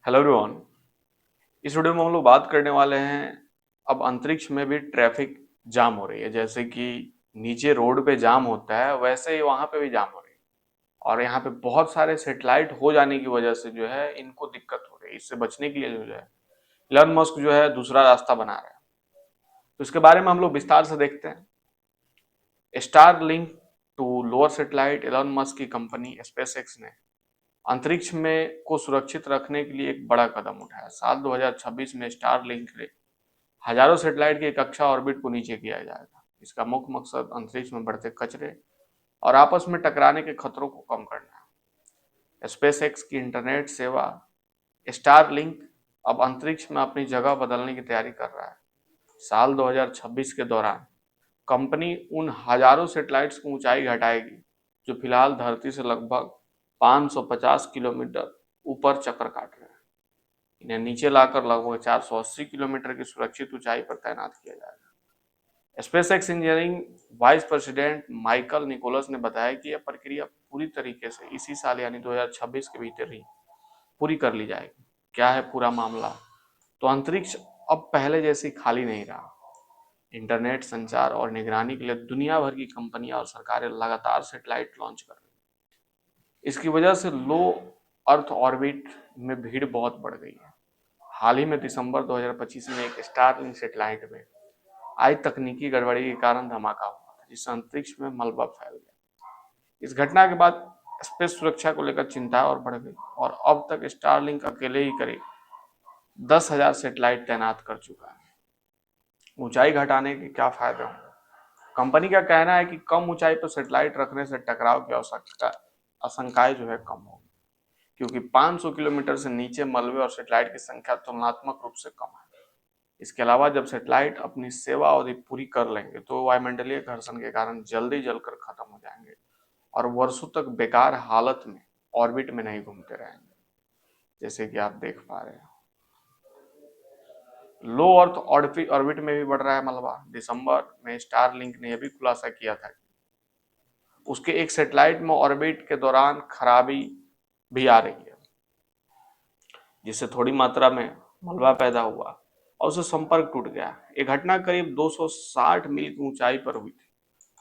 Hello everyone. इस video में हम लोग बात करने वाले हैं अब अंतरिक्ष में भी ट्रैफिक जाम हो रही है। जैसे कि नीचे रोड पे जाम होता है वैसे ही वहां पे भी जाम हो रही है। और यहाँ पे बहुत सारे सेटेलाइट हो जाने की वजह से जो है इनको दिक्कत हो रही है। इससे बचने के लिए जो है इलॉन मस्क जो है दूसरा रास्ता बना रहा है। तो इसके बारे में हम लोग विस्तार से देखते हैं। Starlink to lower satellite, Elon Musk की कंपनी स्पेसएक्स ने अंतरिक्ष में को सुरक्षित रखने के लिए एक बड़ा कदम उठाया। साल 2026 में स्टार लिंक ने हजारों सेटेलाइट की कक्षा ऑर्बिट को नीचे किया जाएगा। इसका मुख्य मकसद अंतरिक्ष में बढ़ते कचरे और आपस में टकराने के खतरों को कम करना है। स्पेसएक्स की इंटरनेट सेवा स्टार लिंक अब अंतरिक्ष में अपनी जगह बदलने की तैयारी कर रहा है। साल 2026 के दौरान कंपनी उन हजारों सेटेलाइट्स की ऊंचाई घटाएगी जो फिलहाल धरती से लगभग 550 किलोमीटर ऊपर चक्कर काट रहे हैं। इन्हें नीचे लाकर लगभग 480 किलोमीटर की सुरक्षित ऊंचाई पर तैनात किया जाएगा। SpaceX engineering vice president Michael Nicholas ने बताया कि यह प्रक्रिया पूरी तरीके से इसी साल यानी 2026 के भीतर ही पूरी कर ली जाएगी। क्या है पूरा मामला? तो अंतरिक्ष अब पहले जैसी खाली नहीं रहा। इंटरनेट, संचार और निगरानी के लिए दुनिया भर की कंपनियां और सरकारें लगातार सैटेलाइट लॉन्च कर रही हैं। इसकी वजह से लो अर्थ ऑर्बिट में भीड़ बहुत बढ़ गई है। हाल ही में दिसंबर 2025 में एक स्टारलिंक सैटेलाइट में आई तकनीकी गड़बड़ी के कारण धमाका हुआ था, जिससे अंतरिक्ष में मलबा फैल गया। इस घटना के बाद स्पेस सुरक्षा को लेकर चिंता और बढ़ गई और अब तक स्टारलिंक अकेले ही करीब 10,000 सैटेलाइट तैनात कर चुका है। ऊंचाई घटाने के क्या फायदे होंगे? कंपनी का कहना है कि कम ऊंचाई पर सैटेलाइट रखने से टकराव की आवश्यकता आशंकाएं जो है कम होगी, क्योंकि 500 किलोमीटर से नीचे मलबे और सैटेलाइट की संख्या तुलनात्मक रूप से कम है। इसके अलावा जब सैटेलाइट अपनी सेवा अवधि पूरी कर लेंगे तो वायुमंडलीय घर्षण के कारण जल्दी जलकर खत्म हो जाएंगे और वर्षों तक बेकार हालत में ऑर्बिट में नहीं घूमते रहेंगे, जैसे कि आप देख पा रहे हैं। लो अर्थ ऑर्बिट में भी बढ़ रहा है मलबा। दिसंबर में स्टारलिंक ने यह भी खुलासा किया था कि उसके एक सैटेलाइट में ऑर्बिट के दौरान खराबी भी आ रही है, जिससे थोड़ी मात्रा में मलबा पैदा हुआ और उससे संपर्क टूट गया। ये घटना करीब 260 मील की ऊंचाई पर हुई थी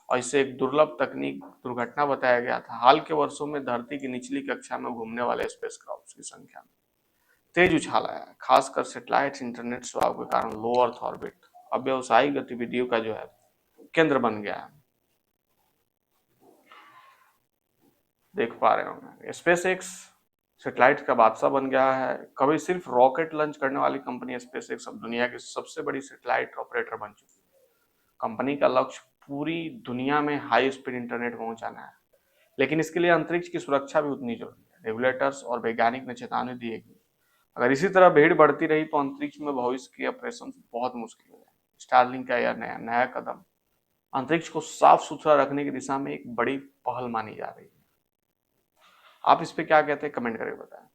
और इसे एक दुर्लभ तकनीक दुर्घटना बताया गया था। हाल के वर्षों में धरती की निचली कक्षा में घूमने वाले स्पेसक्राफ्ट की संख्या में तेज उछाल आया है, खासकर सैटेलाइट इंटरनेट सेवाओं के कारण लो अर्थ ऑर्बिट अब व्यवसायिक गतिविधियों का जो है केंद्र बन गया है। देख पा रहे होंगे स्पेस एक्स सैटेलाइट का बादशाह बन गया है। कभी सिर्फ रॉकेट लॉन्च करने वाली कंपनी स्पेस एक्स अब दुनिया की सबसे बड़ी सैटेलाइट ऑपरेटर बन चुकी है। कंपनी का लक्ष्य पूरी दुनिया में हाई स्पीड इंटरनेट पहुंचाना है, लेकिन इसके लिए अंतरिक्ष की सुरक्षा भी उतनी जरूरी है। रेगुलेटर्स और वैज्ञानिक ने चेतावनी दी है कि अगर इसी तरह भीड़ बढ़ती रही तो अंतरिक्ष में भविष्य के ऑपरेशन बहुत मुश्किल हो जाए। स्टारलिंक का यह नया नया कदम अंतरिक्ष को साफ सुथरा रखने की दिशा में एक बड़ी पहल मानी जा रही है। आप इस पे क्या कहते हैं? कमेंट करके बताएं।